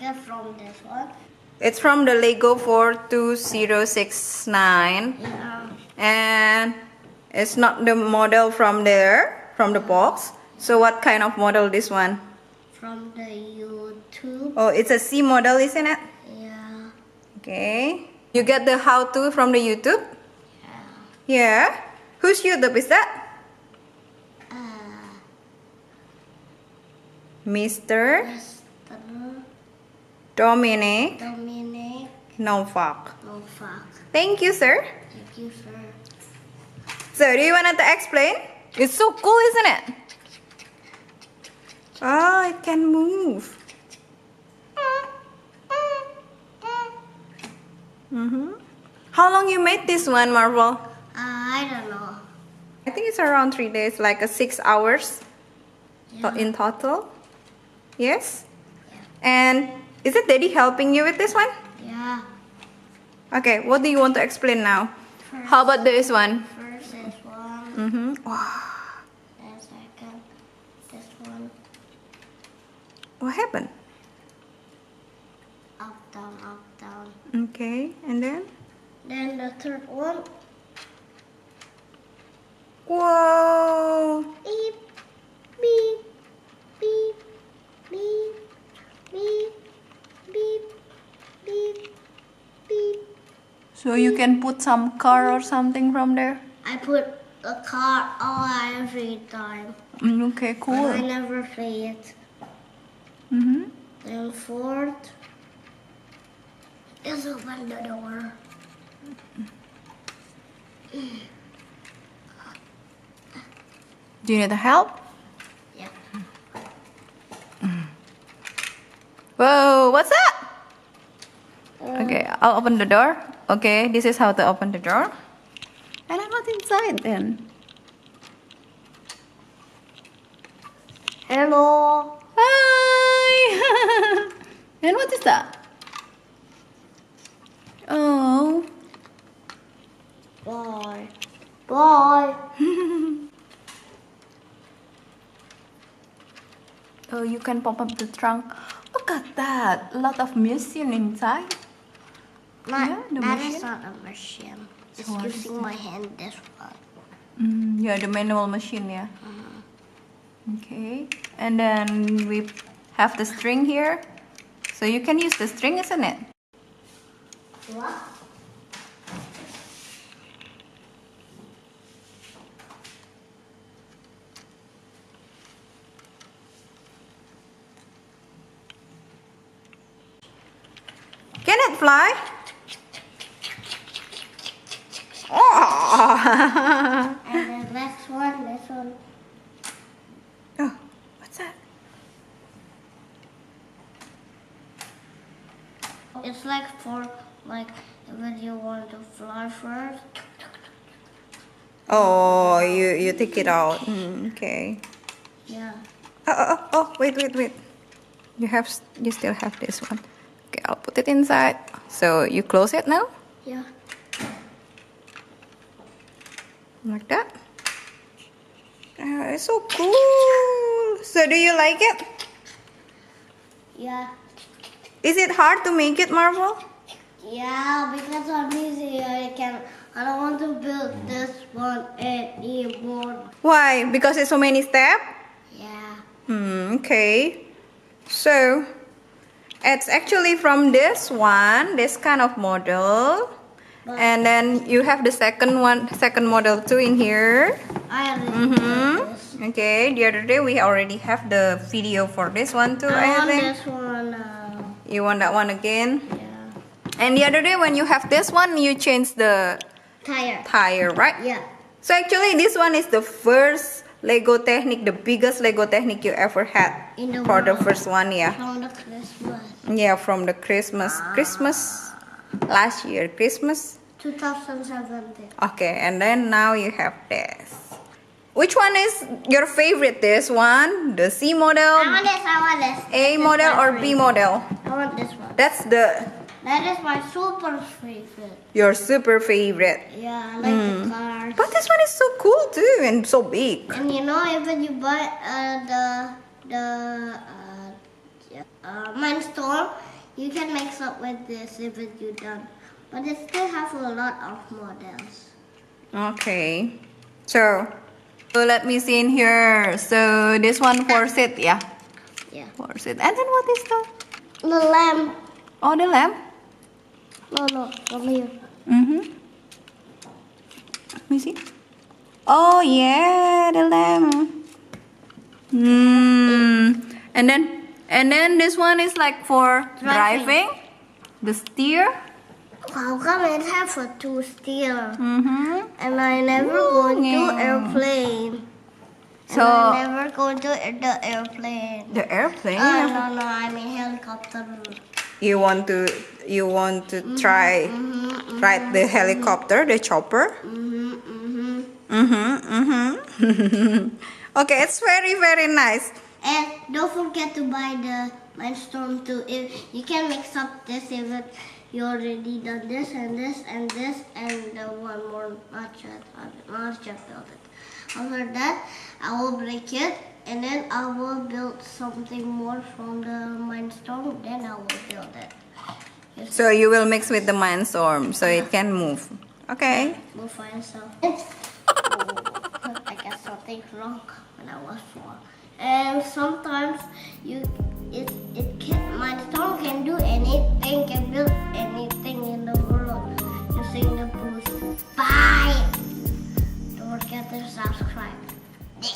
get from this one. It's from the Lego 42069. Yeah. And it's not the model from there, from the box. So what kind of model this one? From the YouTube. Oh, it's a C model, isn't it? Yeah. Okay. You get the how-to from the YouTube? Yeah. Yeah. Whose YouTube is that? Mr. Dominik Novak. Thank you, sir. Thank you, sir. So, do you want to explain? It's so cool, isn't it? Oh, it can move. How long you made this one, Marvel? I don't know. I think it's around 3 days, like 6 hours in total. Yes? Yeah. And is it Daddy helping you with this one? Yeah. Okay, what do you want to explain now? How about this one? First this one. Wow. Then second this one. What happened? Up, down, up, down. Okay, and then? Then the third one. Whoa! Beep, beep, beep, beep, beep, beep, beep, beep. So you can put some car or something from there? I put a car all every time. Okay, cool. But I never play it. Then fourth is open the door. Do you need help? Yeah. Whoa, what's that? Okay, I'll open the door. Okay, this is how to open the door. And then what's inside then? Hello. Hi! And what is that? Oh. Bye. Bye. Oh, you can pop up the trunk. Look at that. A lot of machine inside. Yeah, the That machine. is not a machine. It's what is using my hand, this one. Yeah, the manual machine, yeah. Okay. And then we have the string here. So you can use the string, isn't it? What? Can it fly? Oh! And the next one, this one. Oh, what's that? It's like for when you want to fly first. Oh, you take it out. Okay. Yeah. Oh, wait. You still have this one. Okay, I'll put it inside. So you close it now? Yeah. Like that. It's so cool. So do you like it? Yeah. Is it hard to make it, Marvel? Yeah, because I'm busy. I don't want to build this one anymore. Why? Because it's so many steps? Yeah. Okay. So it's actually from this one, this kind of model. And then you have the second model too in here. I already built this. Okay, the other day we already have the video for this one too, I I want think. this one now. You want that one again? Yeah. And the other day when you have this one, you change the tire, right? Yeah. So actually this one is the first Lego Technic, the biggest Lego Technic you ever had. In the For the world. first one, yeah. From the Christmas. Yeah, from the Christmas last year, Christmas. 2017. Okay, and then now you have this. Which one is your favorite? This one, the C model, I want this. A model, or B model? I want this one. That That is my super favorite. your super favorite. Yeah, I like the cars. But this one is so cool too and so big. And you know, even you buy Mindstorm, You can mix up with this if you done, but it still have a lot of models. Okay. So let me see in here. So this one for seat, yeah. Yeah. For seat. And then what is that? The lamp. Oh, the lamp. No, from here. Let me see. Oh yeah, the lamp. And then this one is like for driving. The steer. How come it have a two steer? Mm-hmm. And I never go to airplane. So And I never go to the airplane. the airplane. No, I mean helicopter. You want to try ride the helicopter, the chopper. Okay, it's very very nice. And don't forget to buy the Mindstorm too. If you can mix up this if you already done this and this and this and the one more not just build it. After that, I will break it and then I will build something more from the Mindstorm. Then I will build it. So you will mix with the Mindstorm so it can move. Okay. We'll find some. I got something wrong when I was 4. And sometimes Mindstorm can do anything, can build anything in the world using the boost. Bye! Don't forget to subscribe.